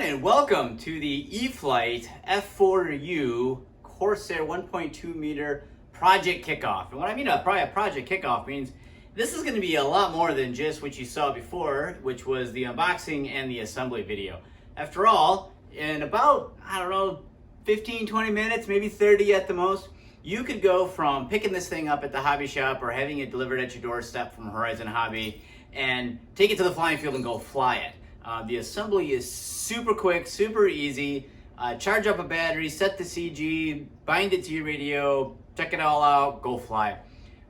and welcome to the E-Flite F4U Corsair 1.2 m project kickoff. And what I mean by a project kickoff means this is going to be a lot more than just what you saw before, which was the unboxing and the assembly video. After all, in about, 15-20 minutes, maybe 30 at the most, you could go from picking this thing up at the hobby shop or having it delivered at your doorstep from Horizon Hobby and take it to the flying field and go fly it. The assembly is super quick, super easy. Charge up a battery, set the CG, bind it to your radio, check it all out, go fly it.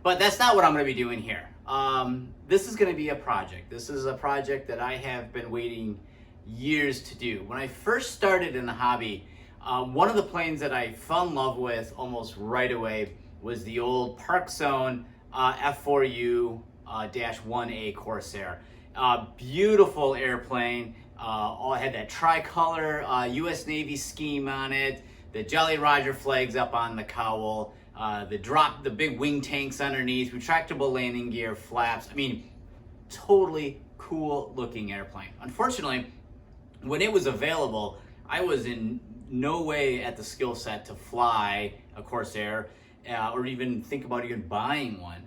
But that's not what I'm going to be doing here. This is going to be a project. This is a project that I have been waiting years to do. When I first started in the hobby, one of the planes that I fell in love with almost right away was the old Park Zone F4U-1 Corsair. Beautiful airplane. Had that tricolor U.S. Navy scheme on it. The Jolly Roger flags up on the cowl. The big wing tanks underneath. Retractable landing gear, flaps. I mean, totally cool looking airplane. Unfortunately, when it was available, I was in no way at the skill set to fly a Corsair or even think about even buying one.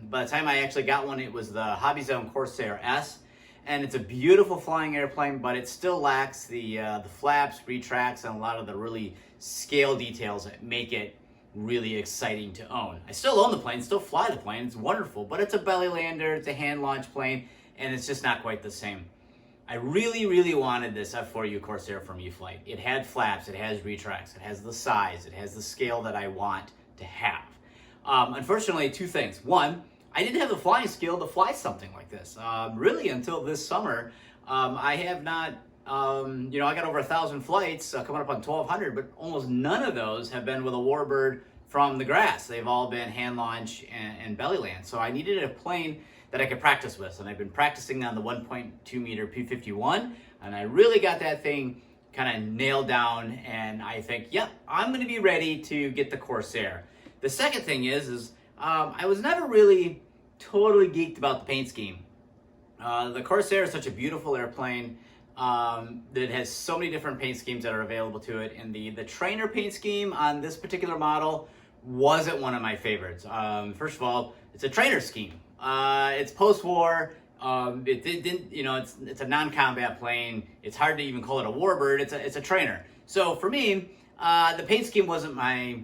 By the time I actually got one, it was the Hobby Zone Corsair S, and it's a beautiful flying airplane, but it still lacks the flaps, retracts, and a lot of the really scale details that make it really exciting to own. I still own the plane, still fly the plane, it's wonderful, but it's a belly lander, it's a hand launch plane, and it's just not quite the same. I really wanted this F4U Corsair from E-Flite. It had flaps, it has retracts, it has the size, it has the scale that I want to have. Unfortunately, two things. One, I didn't have the flying skill to fly something like this. Really, until this summer, I have not, I got over 1,000 flights, coming up on 1,200, but almost none of those have been with a warbird from the grass. They've all been hand launch and belly land. So I needed a plane that I could practice with, and I've been practicing on the 1.2 m P-51, and I really got that thing kind of nailed down, and I think, yep, I'm going to be ready to get the Corsair. The second thing is I was never really totally geeked about the paint scheme. The Corsair is such a beautiful airplane that has so many different paint schemes that are available to it, and the trainer paint scheme on this particular model wasn't one of my favorites. First of all, it's a trainer scheme. It's post-war. It didn't, it's a non-combat plane. It's hard to even call it a warbird. It's a trainer. So for me, the paint scheme wasn't my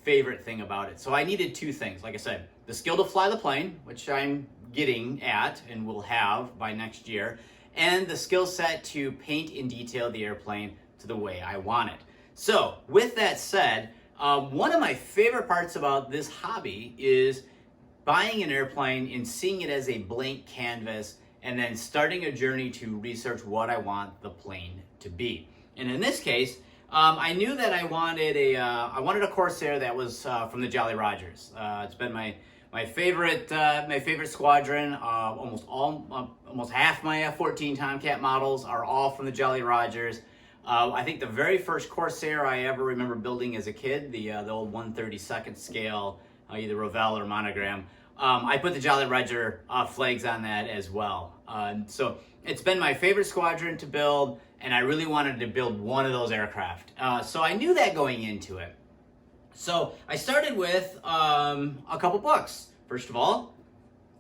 favorite thing about it. So I needed two things. Like I said, the skill to fly the plane, which I'm getting at and will have by next year, and the skill set to paint and detail the airplane to the way I want it. So with that said, one of my favorite parts about this hobby is buying an airplane and seeing it as a blank canvas and then starting a journey to research what I want the plane to be. And in this case, I knew that I wanted a Corsair that was from the Jolly Rogers. It's been my favorite squadron. Almost half my F-14 Tomcat models are all from the Jolly Rogers. I think the very first Corsair I ever remember building as a kid, the old 1/32 scale, either Revell or monogram, I put the Jolly Roger flags on that as well. So it's been my favorite squadron to build, and I really wanted to build one of those aircraft. So I knew that going into it. So I started with a couple books. First of all,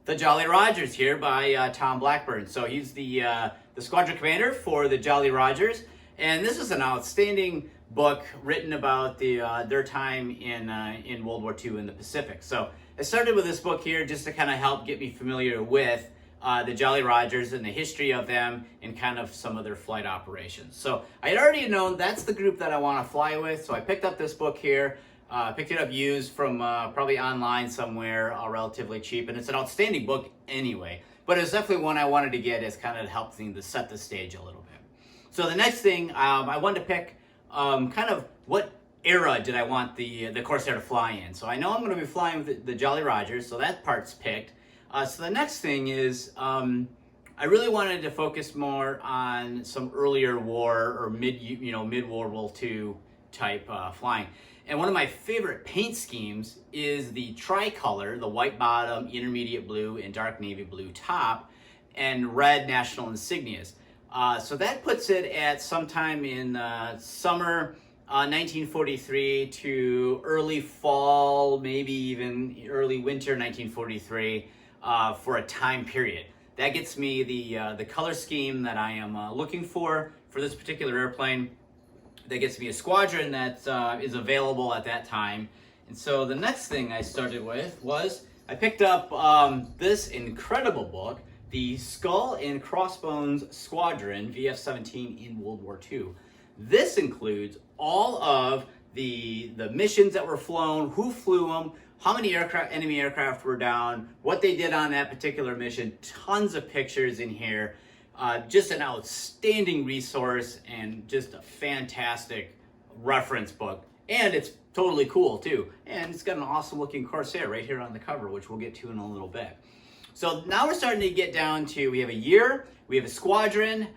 The Jolly Rogers here by Tom Blackburn. So he's the squadron commander for the Jolly Rogers, and this is an outstanding book written about their time in World War II in the Pacific. So I started with this book here just to kind of help get me familiar with the Jolly Rogers and the history of them and kind of some of their flight operations. So I had already known that's the group that I want to fly with, so I picked up this book here. Picked it up used from probably online somewhere, relatively cheap, and it's an outstanding book anyway. But it's definitely one I wanted to get as kind of helped me to set the stage a little bit. So the next thing, I wanted to pick kind of what era did I want the Corsair to fly in. So I know I'm going to be flying with the Jolly Rogers, so that part's picked. So the next thing is I really wanted to focus more on some earlier war or mid-World War II type flying. And one of my favorite paint schemes is the tricolor, the white bottom, intermediate blue, and dark navy blue top, and red national insignias. So that puts it at sometime in summer 1943 to early fall, maybe even early winter 1943 for a time period. That gets me the color scheme that I am looking for this particular airplane. That gets me a squadron that is available at that time. And so the next thing I started with was I picked up this incredible book, The Skull and Crossbones Squadron VF-17 in World War II. This includes all of the missions that were flown, who flew them, how many enemy aircraft were down, what they did on that particular mission, tons of pictures in here. Just an outstanding resource and just a fantastic reference book. And it's totally cool too. And it's got an awesome looking Corsair right here on the cover, which we'll get to in a little bit. So now we're starting to get down to, we have a year, we have a squadron,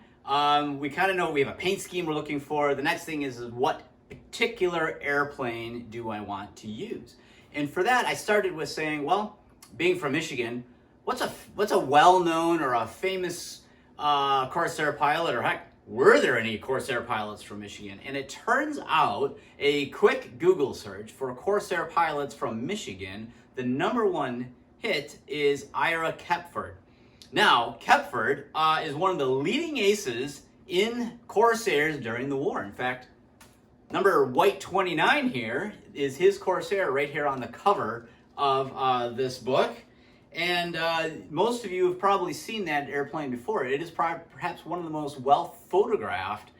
we kind of know we have a paint scheme we're looking for. The next thing is what particular airplane do I want to use? And for that, I started with saying, well, being from Michigan, what's a well-known or a famous Corsair pilot, or heck, were there any Corsair pilots from Michigan? And it turns out a quick Google search for Corsair pilots from Michigan, the #1 hit is Ira Kepford. Now, Kepford is one of the leading aces in Corsairs during the war. In fact, number white 29 here is his Corsair right here on the cover of this book. And most of you have probably seen that airplane before. It is perhaps one of the most well photographed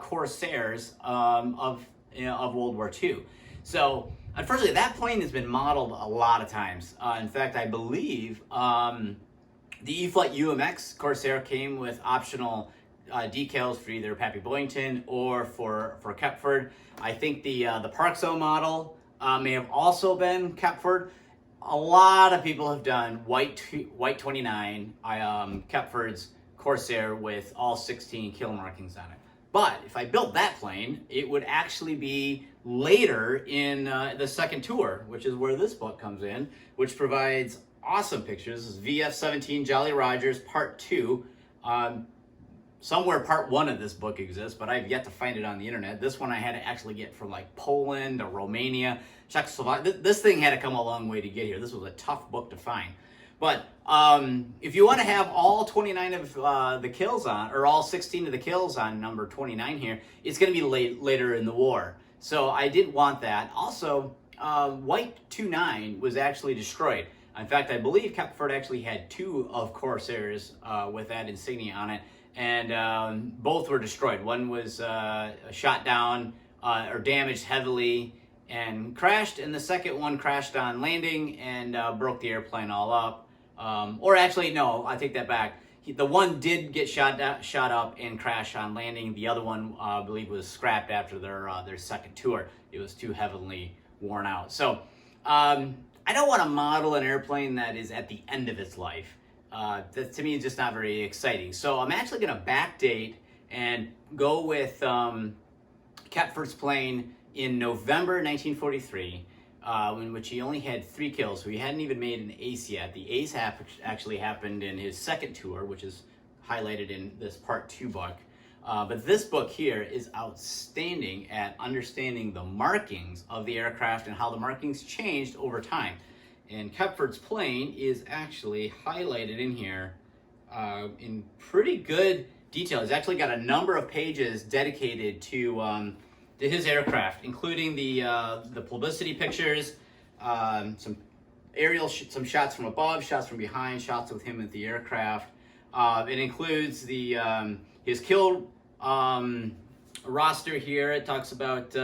Corsairs of World War II. So unfortunately, that plane has been modeled a lot of times. In fact, I believe the E-Flite UMX Corsair came with optional decals for either Pappy Boyington or for Kepford. I think the Parkso model may have also been Kepford. A lot of people have done white 29 Kepford's Corsair with all 16 kill markings on it. But if I built that plane, it would actually be later in the second tour, which is where this book comes in, which provides awesome pictures. This is VF-17 Jolly Rogers Part 2. Somewhere Part 1 of this book exists, but I've yet to find it on the internet. This one I had to actually get from like Poland or Romania, Czechoslovakia. This thing had to come a long way to get here. This was a tough book to find. But if you want to have all 29 of the kills on, or all 16 of the kills on number 29 here, it's going to be later in the war. So I didn't want that. Also, white 29 was actually destroyed. In fact, I believe Kepford actually had 2 of Corsairs with that insignia on it. And both were destroyed. One was shot down or damaged heavily and crashed, and the second one crashed on landing and broke the airplane all up. Or actually, no, I take that back. The one did get shot up and crash on landing. The other one, I believe, was scrapped after their second tour. It was too heavily worn out. So I don't want to model an airplane that is at the end of its life. That to me is just not very exciting. So I'm actually going to backdate and go with Kepford's plane in November 1943, in which he only had 3 kills. So he hadn't even made an ace yet. The ace actually happened in his second tour, which is highlighted in this Part 2 book. But this book here is outstanding at understanding the markings of the aircraft and how the markings changed over time. And Kepford's plane is actually highlighted in here in pretty good detail. He's actually got a number of pages dedicated to his aircraft, including the publicity pictures, some aerial some shots from above, shots from behind, shots with him at the aircraft. It includes his kill roster here. It talks about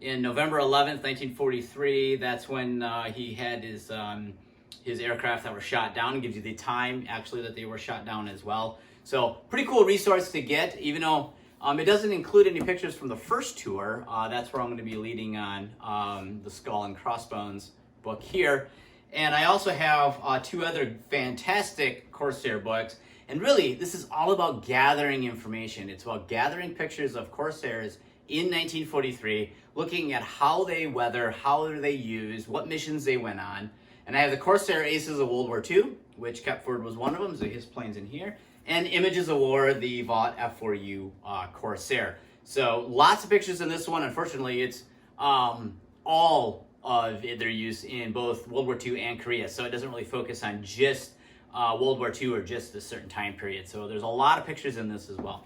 in November 11th, 1943, that's when he had his aircraft that were shot down. It gives you the time, actually, that they were shot down as well. So, pretty cool resource to get, even though it doesn't include any pictures from the first tour. That's where I'm going to be leading on the Skull and Crossbones book here. And I also have 2 other fantastic Corsair books. And really, this is all about gathering information. It's about gathering pictures of Corsairs in 1943, looking at how they weather, how they used, what missions they went on. And I have the Corsair Aces of World War II, which Kepford was one of them, so his plane's in here. and images of war, the E-flite F4U Corsair. So lots of pictures in this one. Unfortunately, it's all of their use in both World War II and Korea, so it doesn't really focus on just World War II or just a certain time period. So there's a lot of pictures in this as well.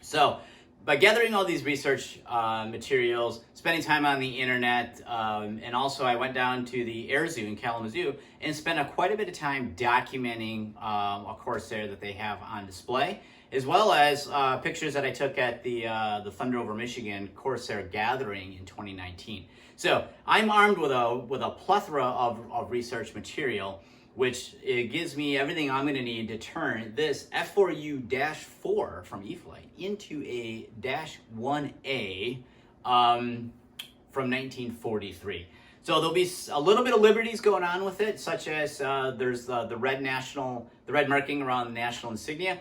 So by gathering all these research materials, spending time on the internet, and also I went down to the Air Zoo in Kalamazoo and spent quite a bit of time documenting a Corsair that they have on display, as well as pictures that I took at the Thunder Over Michigan Corsair gathering in 2019. So I'm armed with a plethora of research material, which it gives me everything I'm going to need to turn this F4U-4 from E-flite into a -1A from 1943. So there'll be a little bit of liberties going on with it, such as there's the red marking around the national insignia.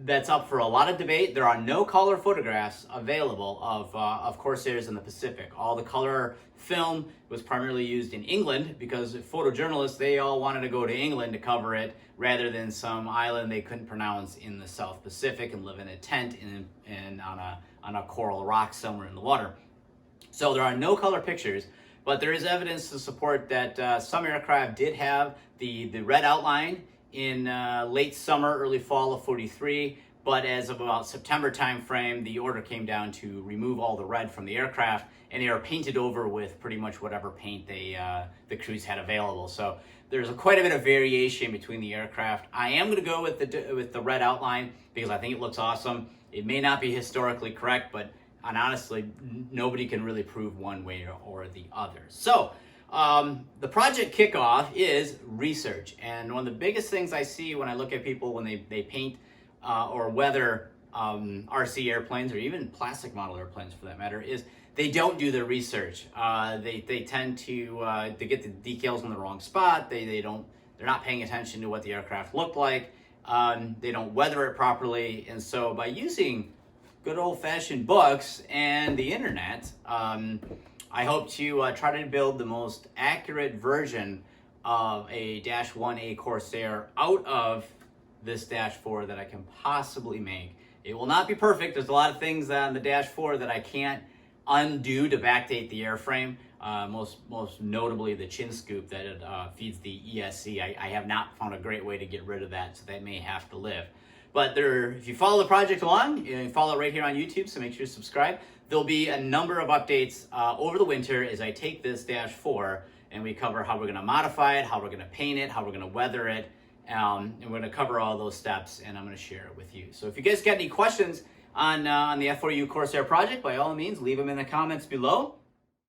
That's up for a lot of debate. There are no color photographs available of Corsairs in the Pacific. All the color film was primarily used in England because photojournalists, they all wanted to go to England to cover it rather than some island they couldn't pronounce in the South Pacific and live in a tent on a coral rock somewhere in the water. So there are no color pictures, but there is evidence to support that some aircraft did have the red outline in late summer, early fall of 43, but as of about September timeframe, the order came down to remove all the red from the aircraft, and they are painted over with pretty much whatever paint the crews had available. So there's quite a bit of variation between the aircraft. I am going to go with the red outline because I think it looks awesome. It may not be historically correct, but honestly, nobody can really prove one way or the other. So the project kickoff is research, and one of the biggest things I see when I look at people when they paint or weather RC airplanes or even plastic model airplanes for that matter is they don't do their research. They tend to get the decals in the wrong spot. They're not paying attention to what the aircraft looked like. They don't weather it properly, and so by using good old-fashioned books and the internet, I hope to try to build the most accurate version of a -1A Corsair out of this -4 that I can possibly make. It will not be perfect. There's a lot of things on the -4 that I can't undo to backdate the airframe. Most notably the chin scoop that it feeds the ESC. I have not found a great way to get rid of that, so that may have to live. But if you follow the project along, you can follow it right here on YouTube, so make sure to subscribe. There'll be a number of updates over the winter as I take this -4 and we cover how we're going to modify it, how we're going to paint it, how we're going to weather it, and we're going to cover all those steps, and I'm going to share it with you. So if you guys got any questions on the F4U Corsair project, by all means, leave them in the comments below.